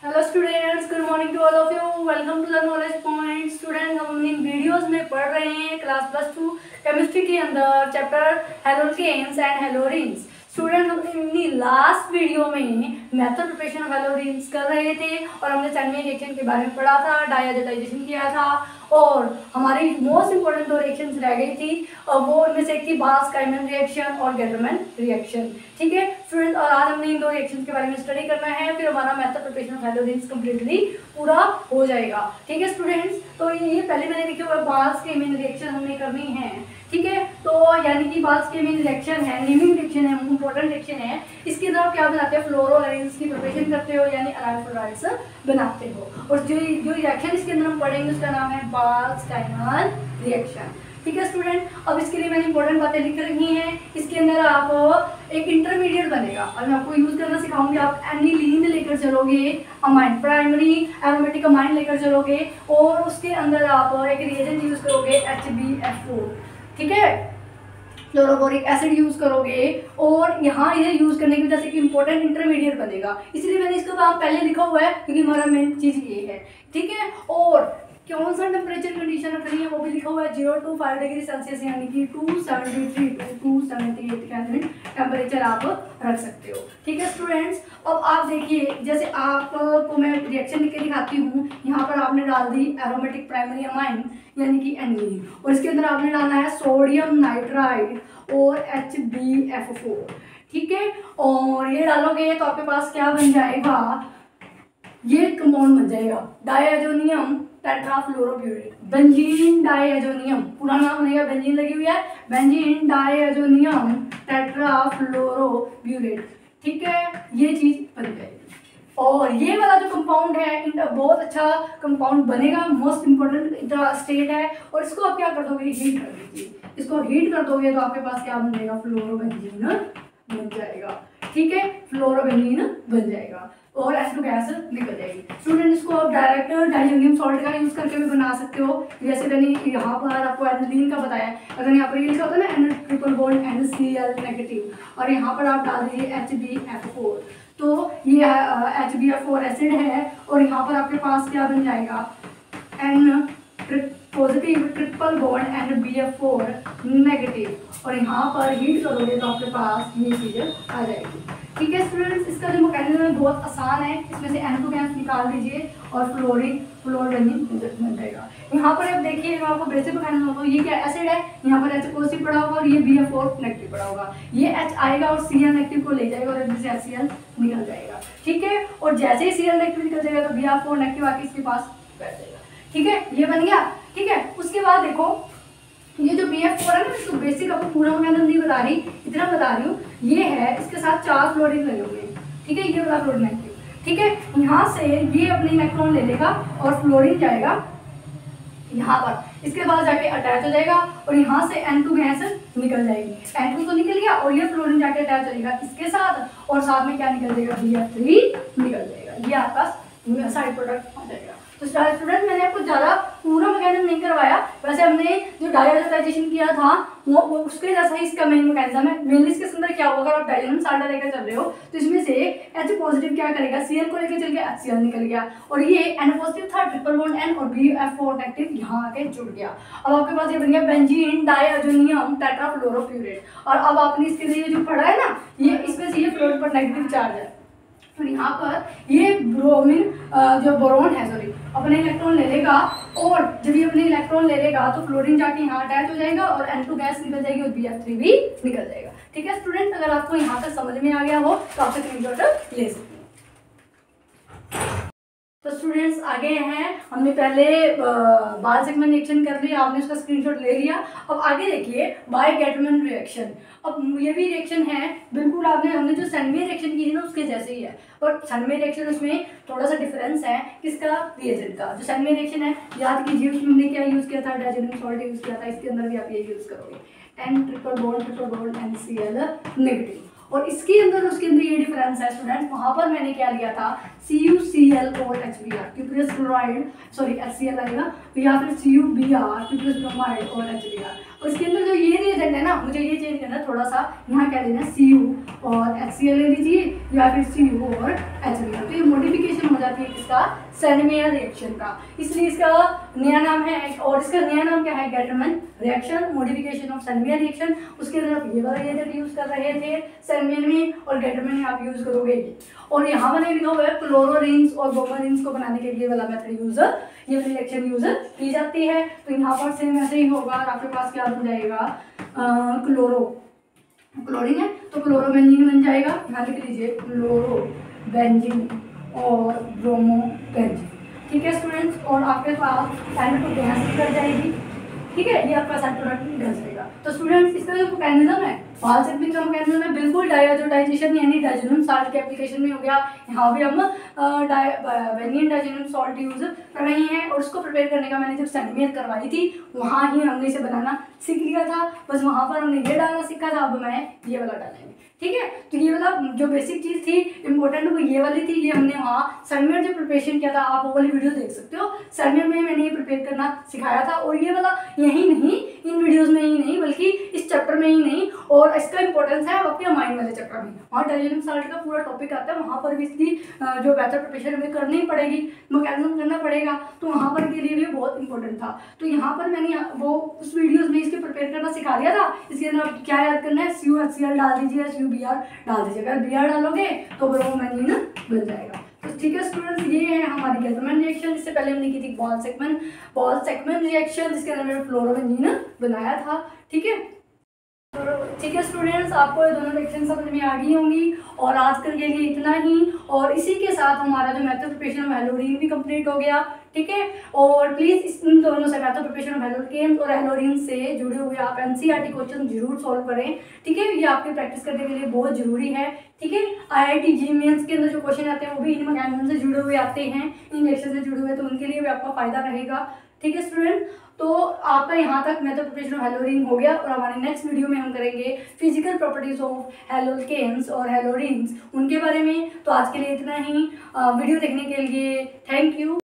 Hello students, good morning to all of you. Welcome to the knowledge point. Student, हम अपनी videos में पढ़ रहे हैं क्लास +2 केमिस्ट्री के अंदर चैप्टर हेलोकेन्स एंड हेलोरिन्स। स्टूडेंट, हम अपनी लास्ट वीडियो में मेथड प्रिपरेशन ऑफ हेलोरिन्स कर रहे थे और हमने सैंडविच रिएक्शन के बारे में पढ़ा था, डायजोटाइजेशन किया था और हमारी मोस्ट इंपॉर्टेंट 2 रिएक्शंस रह गई थी और वो उनमें से एक थी बास-काइमन रिएक्शन और गेटरमैन रिएक्शन। ठीक है स्टूडेंट, और आज हमने इन 2 रिएक्शंस के बारे में स्टडी करना है, फिर हमारा मेथड प्रिपरेशन ऑफ हेलोरिन्स कंप्लीटली पूरा हो जाएगा। ठीक है स्टूडेंट्स, तो ये पहले मैंने लिखे हुए बास-काइमन रिएक्शन हमने करनी है। ठीक है, तो यानी कि बास-काइमन रिएक्शन है, नेमिंग रिएक्शन है, इंपॉर्टेंट रिएक्शन है। इसके अंदर आप क्या बनाते हैं, फ्लोरोअरेंज की प्रिपरेशन करते हो यानी अराइल फ्लोराइड्स बनाते हो। और जो रिएक्शन इसके अंदर हम पढ़ेंगे उसका नाम है बास-काइमन रिएक्शन। ठीक है स्टूडेंट, अब इसके लिए मैंने इंपॉर्टेंट बातें लिख रखी हैं। इसके अंदर आप एक इंटरमीडिएट बनेगा और मैं आपको यूज करना सिखाऊंगी। आप एनिलीन लेकर चलोगे, अमाइन प्राइमरी एरोमेटिक अमाइन लेकर चलोगे और उसके अंदर आप एक रिएजेंट यूज करोगे HbF4। ठीक है, फ्लोरोबोरिक एसिड यूज करोगे और यहाँ ये यूज करने की वजह से इंपॉर्टेंट इंटरमीडिएट बनेगा, इसलिए मैंने इसका काम पहले लिखा हुआ है क्योंकि हमारा मेन चीज ये है। ठीक है, और कौन सा टेम्परेचर कंडीशन रखनी है वो भी लिखा हुआ है, 0 to 5 डिग्री सेल्सियस यानी कि 273 to 278 केल्विन टेम्परेचर आप रख सकते हो। ठीक है स्टूडेंट्स, अब आप देखिए, जैसे आपको मैं रिएक्शन लिख के दिखाती हूँ। यहाँ पर आपने डाल दी एरोमेटिक प्राइमरी अमाइन यानी कि एनिलीन और इसके अंदर आपने डालना है सोडियम नाइट्राइड और HbF4। ठीक है, और ये डालोगे तो आपके पास क्या बन जाएगा, ये कंपाउंड बन जाएगा डायजोनियम टेट्राफ्लोरोब्यूटेट, बेंजीन डायजोनियम, पूरा नाम बनेगा, बेंजीन लगी हुई है, बेंजीन डायजोनियम टेट्राफ्लोरोब्यूटेट। ठीक है, ये चीज बन जाएगी और ये वाला जो कंपाउंड है बहुत अच्छा कंपाउंड बनेगा, मोस्ट इंपोर्टेंट स्टेट है। और इसको आप क्या कर दोगे, हीट कर दीजिए। इसको हीट कर दोगे तो आपके पास क्या बन जाएगा, फ्लोरोबेंजीन बन जाएगा। ठीक है, फ्लोरोबेंजीन बन जाएगा और H2 गैस निकल जाएगी। स्टूडेंट, इसको आप डायरेक्ट डाइजोनियम सॉल्ट का यूज करके भी बना सकते हो, जैसे मैंने यहाँ पर आपको एनिलीन का बताया। अगर यहाँ पर ये लिखा होता है ना N triple bond NCl negative और यहाँ पर आप डाल दीजिए HbF4, तो ये HbF4 एसिड है और यहाँ पर आपके पास क्या बन जाएगा, N positive triple bond NbF4 negative और यहाँ पर हीट करोगे तो आपके पास ये चीज़ आ जाएगी। ठीक है स्टूडेंट्स, इसका जो मैकेनिज्म है बहुत आसान है। इसमें से N2 गैस निकाल दीजिए और फ्लोरोबेंजीन बन जाएगा। यहाँ पर आप देखिए, मैं आपको बेसिक मैकेनिज्म होगा, ये क्या एसिड है, यहाँ पर H पॉजिटिव पड़ा होगा और ये BF4 नेगेटिव पड़ा होगा। ये H आएगा और Cl नेगेटिव को ले जाएगा और इसमें से HCl निकल जाएगा। ठीक है, और जैसे ही Cl नेगेटिव निकल जाएगा तो BF4 नेगेटिव आके इसके पास बैठ जाएगा। ठीक है, ये बन गया। ठीक है, उसके बाद देखो ये जो BF4 है ना, इसको बेसिक आपको पूरा मैकेनिज्म नहीं बता रही, इतना बता रही हूँ। ये है, इसके साथ 4 फ्लोरीन लगे हुए हैं। ठीक है, ये वाला फ्लोरीन नेगेटिव। ठीक है, यहाँ से ये अपने इलेक्ट्रॉन ले लेगा और फ्लोरीन जाएगा यहाँ पर, इसके बाद जाके अटैच हो जाएगा और यहाँ से N2 गैस निकल जाएगी। N2 तो निकल गया और ये फ्लोरीन जाके अटैच हो जाएगा इसके साथ और साथ में क्या निकल जाएगा, BF3 निकल जाएगा। ये आपका साइड प्रोडक्ट आ जाएगा। तो स्टूडेंट, मैंने आपको ज़्यादा पूरा मैकेनिज्म नहीं करवाया, वैसे हमने जो डायजोटाइजेशन किया था वो उसके जैसा ही इसका मेन मैकेनिज्म है। मेनली इसके अंदर क्या होगा, अगर आप डायजोनियम साल्ट लेकर चल रहे हो तो इसमें से H पॉजिटिव क्या करेगा, Cl को लेकर चल गया, HCl निकल गया और ये N पॉजिटिव था, ट्रिपल बॉन्ड N और BF4 नेगेटिव यहाँ आके जुड़ गया। अब आपके पास ये बन गया बेंजीन डायजोनियम टेट्राफ्लोरोब्यूटेट और अब आपने इसके लिए जो पढ़ा है ना, ये इसमें से ये फ्लोरीन पर नेगेटिव चार्ज है और यहाँ पर ये ब्रोमीन जो बोरोन है सॉरी अपने इलेक्ट्रॉन ले लेगा और जब ये अपने इलेक्ट्रॉन ले लेगा तो फ्लोरीन जाके यहाँ अटैच हो जाएगा और N2 गैस निकल जाएगी और BF3 भी निकल जाएगा। ठीक है स्टूडेंट, अगर आपको यहाँ तक समझ में आ गया हो तो आप स्क्रीनशॉट ले सकते हैं। तो स्टूडेंट्स, आगे हैं, हमने पहले बास-काइमन रिएक्शन कर लिया, आपने उसका स्क्रीनशॉट ले लिया। अब आगे देखिए बाय गेटरमैन रिएक्शन। अब ये भी रिएक्शन है बिल्कुल, हमने जो सैंडविच रिएक्शन की थी ना उसके जैसे ही है, और सैंडविच रिएक्शन उसमें थोड़ा सा डिफरेंस है। किसका, रिएजेंट का। जो सैंडविच रिएक्शन है याद कीजिए, उसमें हमने क्या यूज़ किया था, डायजोनियम सॉल्ट यूज़ किया था। इसके अंदर भी आप ये यूज़ करोगे, N triple bond NCl negative और इसके अंदर उसके अंदर ये डिफरेंस है स्टूडेंट। वहाँ पर मैंने क्या लिया था, CuCl और HBr cuprous chloride sorry HCl आएगा तो या फिर CuBr क्यूप्रियस ब्रोमाइड और HBr। और इसके अंदर जो ये रिएजेंट है ना, मुझे ये चेंज करना है थोड़ा सा, यहाँ क्या लेना है Cu और HCl ले लीजिए या फिर CU और HBr। तो ये मॉडिफिकेशन हो जाती है किसका, सैनमेयर रिएक्शन का, इसलिए इसका नया नाम है। और इसका नया नाम क्या है, Gattermann reaction, modification of Sandmeyer reaction. उसके अंदर आप ये वाला रिएजेंट यूज कर रहे थे सैनमेयर में, और गेटरमैन में आप यूज करोगे ये। और यहाँ मैंने लिखा हुआ है क्लोरोरिन्स और ब्रोमोरिन्स को बनाने के लिए वाला मेथड यूज, ये वाली रिएक्शन यूज की जाती है। तो यहाँ पर सेम ऐसे ही होगा, आपके पास क्या हो जाएगा, क्लोरीन है तो क्लोरोबेंजीन बन जाएगा, यहाँ लिख लीजिए क्लोरोबेंजीन और ब्रोमोबेंजीन। ठीक है स्टूडेंट्स, और आपके पास एंड टू गैस निकल जाएगी। ठीक है, ये आपका साइड प्रोडक्ट निकल जाएगा। तो स्टूडेंट्स इसका जो मैकेनिज्म है, वालसेटमिंग का मैकेनिज्म है बिल्कुल डायजोडाइजेशन यानी डाइजोनियम साल्ट के एप्लीकेशन में हो गया। यहाँ भी हम बेनियन डाइजोनियम सॉल्ट यूज कर रहे हैं, और उसको प्रिपेयर करने का मैंने जब सैनमेयर करवाई थी वहाँ ही हमने इसे बनाना सीख लिया था, बस वहाँ पर हमने ये डालना सीखा था। अब मैं ये वाला डालेंगे। ठीक है, तो ये वाला जो बेसिक चीज़ थी इंपॉर्टेंट वो ये वाली थी, ये हमने वहाँ सैनमेयर जो प्रिपरेशन किया था, आप वो वाली वीडियो देख सकते हो। सैनमेयर में मैंने ये प्रिपेयर करना सिखाया था, और ये वाला यही नहीं, इन वीडियोस में ही नहीं बल्कि इस चैप्टर में ही नहीं, और इसका इंपॉर्टेंस है आपके अमाइन वाले चैप्टर में, वहाँ डाइजोनियम साल्ट का पूरा टॉपिक आता है, वहाँ पर भी इसकी जो बेहतर प्रिपरेशन हमें करनी पड़ेगी, मैकेनिज्म करना पड़ेगा, तो वहाँ पर के लिए भी बहुत इंपॉर्टेंट था। तो यहाँ पर मैंने वो उस वीडियोस में इसके प्रिपेयर करना सिखा दिया था। इसके अंदर आप क्या याद करना है, CuHCl डाल दीजिए, CuBr डाल दीजिए। अगर Br डालोगे तो ब्रोमोबेंजीन बन जाएगा। तो ठीक है स्टूडेंट्स, ये है हमारी गेटरमैन रिएक्शन। इससे पहले हमने की थी बॉल-सेकमैन रिएक्शन, जिसके अंदर मैंने फ्लोरोबेंजीन बनाया था। ठीक है, ठीक है स्टूडेंट्स, आपको ये दोनों रिएक्शन समझ में आ गई होंगी, और आजकल के लिए इतना ही। और इसी के साथ हमारा जो मेथड प्रिपरेशन ऑफ हेलोरीन भी कंप्लीट हो गया। ठीक है, और प्लीज़ इन दोनों से मेथड प्रिपरेशन ऑफ हेलोकेन्स और हेलोरीन से जुड़े हुए आप NCERT क्वेश्चन जरूर सॉल्व करें। ठीक है, ये आपकी प्रैक्टिस करने के लिए बहुत जरूरी है। ठीक है, IIT JEE मेंस के अंदर जो क्वेश्चन आते हैं वो भी इन मैकेनिज्म से जुड़े हुए आते हैं, इन रिएक्शन से जुड़े हुए, तो उनके लिए भी आपका फायदा रहेगा। ठीक है स्टूडेंट, तो आपका यहाँ तक मेथड प्रिपरेशन ऑफ हेलोरीन हो गया, और हमारे नेक्स्ट वीडियो में हम करेंगे फिजिकल प्रॉपर्टीज ऑफ हेलोकेन्स और हेलोरीन्स, उनके बारे में। तो आज के लिए इतना ही। वीडियो देखने के लिए थैंक यू।